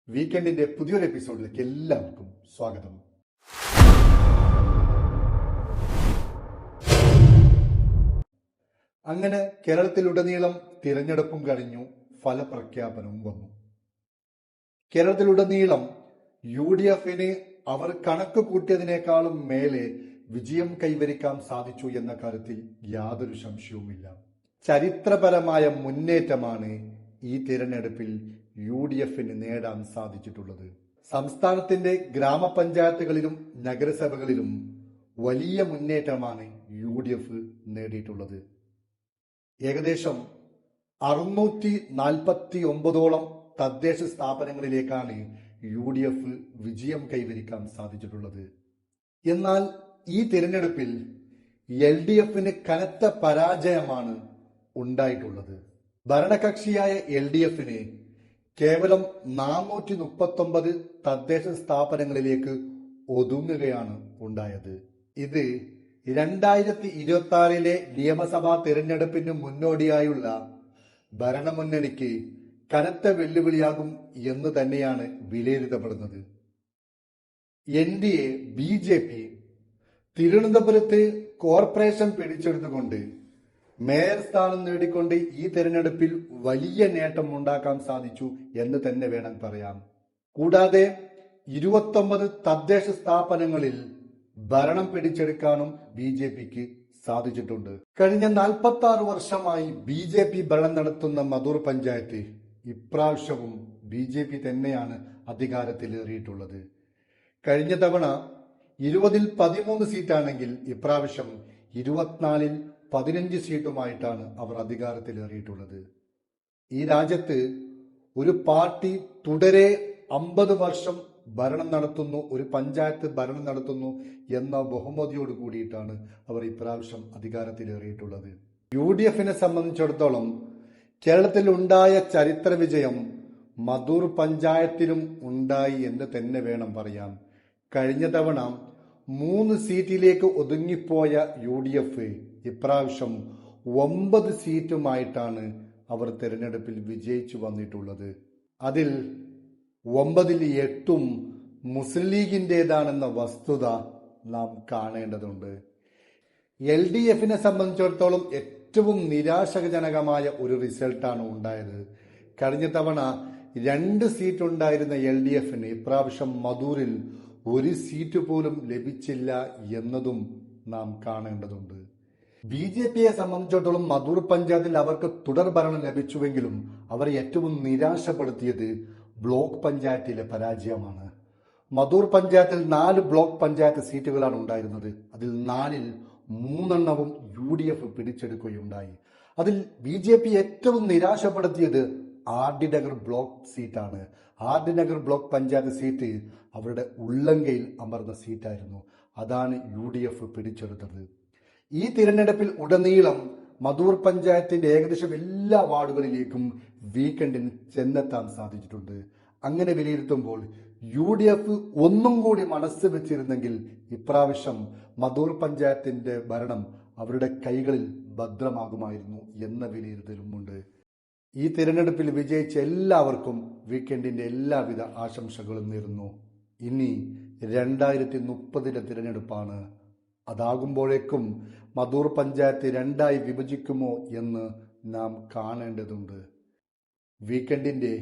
വീക്കെൻഡിന്റെ പുതിയൊരു എപ്പിസോഡിലേക്ക് എല്ലാവർക്കും സ്വാഗതം. അങ്ങനെ കേരളത്തിലുടനീളം തിരഞ്ഞെടുപ്പും കഴിഞ്ഞു, ഫലപ്രഖ്യാപനവും വന്നു. കേരളത്തിലുടനീളം UDF-ന് അവർ കണക്ക് കൂട്ടിയതിനേക്കാളും മേലെ വിജയം കൈവരിക്കാൻ സാധിച്ചു എന്ന കാര്യത്തിൽ യാതൊരു സംശയവുമില്ല. ചരിത്രപരമായ മുന്നേറ്റമാണ് ഈ തിരഞ്ഞെടുപ്പിൽ UDF-ന് നേടാൻ സാധിച്ചിട്ടുള്ളത്. സംസ്ഥാനത്തിന്റെ ഗ്രാമപഞ്ചായത്തുകളിലും നഗരസഭകളിലും വലിയ മുന്നേറ്റമാണ് UDF നേടിയിട്ടുള്ളത്. ഏകദേശം 649 തദ്ദേശ സ്ഥാപനങ്ങളിലേക്കാണ് UDF വിജയം കൈവരിക്കാൻ സാധിച്ചിട്ടുള്ളത്. എന്നാൽ ഈ തിരഞ്ഞെടുപ്പിൽ LDF-ന് കനത്ത പരാജയമാണ് ഉണ്ടായിട്ടുള്ളത്. ഭരണകക്ഷിയായ LDF-ന് കേവലം 439 തദ്ദേശ സ്ഥാപനങ്ങളിലേക്ക് ഒതുങ്ങുകയാണ് ഉണ്ടായത്. ഇത് 2026 നിയമസഭാ തിരഞ്ഞെടുപ്പിന് മുന്നോടിയായുള്ള ഭരണമുന്നണിക്ക് കനത്ത വെല്ലുവിളിയാകും എന്ന് തന്നെയാണ് വിലയിരുത്തപ്പെടുന്നത്. NDA BJP തിരുവനന്തപുരത്ത് കോർപ്പറേഷൻ പിടിച്ചെടുത്തുകൊണ്ട് മേയർ സ്ഥാനം നേടിക്കൊണ്ട് ഈ തെരഞ്ഞെടുപ്പിൽ വലിയ നേട്ടം ഉണ്ടാക്കാൻ സാധിച്ചു എന്ന് തന്നെ വേണം പറയാം. കൂടാതെ 29 തദ്ദേശ സ്ഥാപനങ്ങളിൽ ഭരണം പിടിച്ചെടുക്കാനും BJPക്ക് സാധിച്ചിട്ടുണ്ട്. കഴിഞ്ഞ 46 വർഷമായി BJP ഭരണം നടത്തുന്ന മധൂർ പഞ്ചായത്ത് ഇപ്രാവശ്യവും BJP തന്നെയാണ് അധികാരത്തിലേറിയിട്ടുള്ളത്. കഴിഞ്ഞ തവണ 20-ൽ 13 സീറ്റാണെങ്കിൽ ഇപ്രാവശ്യം 24-ൽ 15 സീറ്റുമായിട്ടാണ് അവർ അധികാരത്തിലേറിയിട്ടുള്ളത്. ഈ രാജ്യത്ത് ഒരു പാർട്ടി തുടരെ 50 വർഷം ഭരണം നടത്തുന്നു, ഒരു പഞ്ചായത്ത് ഭരണം നടത്തുന്നു എന്ന ബഹുമതിയോട് കൂടിയിട്ടാണ് അവർ ഇപ്രാവശ്യം അധികാരത്തിലേറിയിട്ടുള്ളത്. UDF-നെ സംബന്ധിച്ചിടത്തോളം കേരളത്തിൽ ഉണ്ടായ ചരിത്ര വിജയം മധൂർ പഞ്ചായത്തിലും ഉണ്ടായി എന്ന് തന്നെ വേണം പറയാൻ. കഴിഞ്ഞ തവണ 3 സീറ്റിലേക്ക് ഒതുങ്ങിപ്പോയ UDF ഇപ്രാവശ്യം 9 സീറ്റുമായിട്ടാണ് അവർ തെരഞ്ഞെടുപ്പിൽ വിജയിച്ചു വന്നിട്ടുള്ളത്. അതിൽ 9-ൽ 8 മുസ്ലിം ലീഗിൻ്റെതാണെന്ന വസ്തുത നാം കാണേണ്ടതുണ്ട്. LDF-നെ സംബന്ധിച്ചിടത്തോളം ഏറ്റവും നിരാശാജനകമായ ഒരു റിസൾട്ടാണ് ഉണ്ടായത്. കഴിഞ്ഞ തവണ 2 സീറ്റ് ഉണ്ടായിരുന്ന LDF-ന് ഇപ്രാവശ്യം മധൂരിൽ 1 സീറ്റ് പോലും ലഭിച്ചില്ല എന്നതും നാം കാണേണ്ടതുണ്ട്. BJP-യെ സംബന്ധിച്ചിടത്തോളം മധൂർ പഞ്ചായത്തിൽ അവർക്ക് തുടർ ഭരണം ലഭിച്ചുവെങ്കിലും അവരെ ഏറ്റവും നിരാശപ്പെടുത്തിയത് ബ്ലോക്ക് പഞ്ചായത്തിലെ പരാജയമാണ്. മധൂർ പഞ്ചായത്തിൽ 4 ബ്ലോക്ക് പഞ്ചായത്ത് സീറ്റുകളാണ് ഉണ്ടായിരുന്നത്. അതിൽ 4-ൽ 3 UDF പിടിച്ചെടുക്കുകയുണ്ടായി. അതിൽ BJP ഏറ്റവും നിരാശപ്പെടുത്തിയത് RD നഗർ ബ്ലോക്ക് സീറ്റാണ്. RD Nagar block panchayat seat അവരുടെ ഉള്ളങ്കയിൽ അമർന്ന സീറ്റായിരുന്നു. അതാണ് UDF പിടിച്ചെടുത്തത്. ഈ തിരഞ്ഞെടുപ്പിൽ ഉടനീളം മധൂർ പഞ്ചായത്തിന്റെ ഏകദേശം എല്ലാ വാർഡുകളിലേക്കും വീക്കെൻഡിന് ചെന്നെത്താൻ സാധിച്ചിട്ടുണ്ട്. അങ്ങനെ വിലയിരുത്തുമ്പോൾ UDF ഒന്നും കൂടി മനസ്സ് വെച്ചിരുന്നെങ്കിൽ ഇപ്രാവശ്യം മധൂർ പഞ്ചായത്തിന്റെ ഭരണം അവരുടെ കൈകളിൽ ഭദ്രമാകുമായിരുന്നു എന്ന വിലയിരുത്തലുമുണ്ട്. ഈ തിരഞ്ഞെടുപ്പിൽ വിജയിച്ച എല്ലാവർക്കും വീക്കെൻഡിന്റെ എല്ലാവിധ ആശംസകളും നേരുന്നു. ഇനി 2030 തിരഞ്ഞെടുപ്പാണ്. അതാകുമ്പോഴേക്കും മധൂർ പഞ്ചായത്ത് 2ആയി വിഭജിക്കുമോ എന്ന് നാം കാണേണ്ടതുണ്ട്. വീക്കെൻഡിന്റെ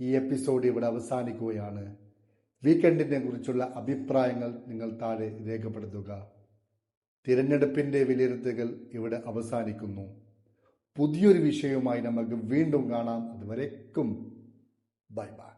ഈ എപ്പിസോഡ് ഇവിടെ അവസാനിക്കുകയാണ്. വീക്കെൻഡിനെ കുറിച്ചുള്ള അഭിപ്രായങ്ങൾ നിങ്ങൾ താഴെ രേഖപ്പെടുത്തുക. തിരഞ്ഞെടുപ്പിന്റെ വിലയിരുത്തലുകൾ ഇവിടെ അവസാനിക്കുന്നു. പുതിയൊരു വിഷയവുമായി നമുക്ക് വീണ്ടും കാണാം. അതുവരേക്കും ബൈ ബൈ.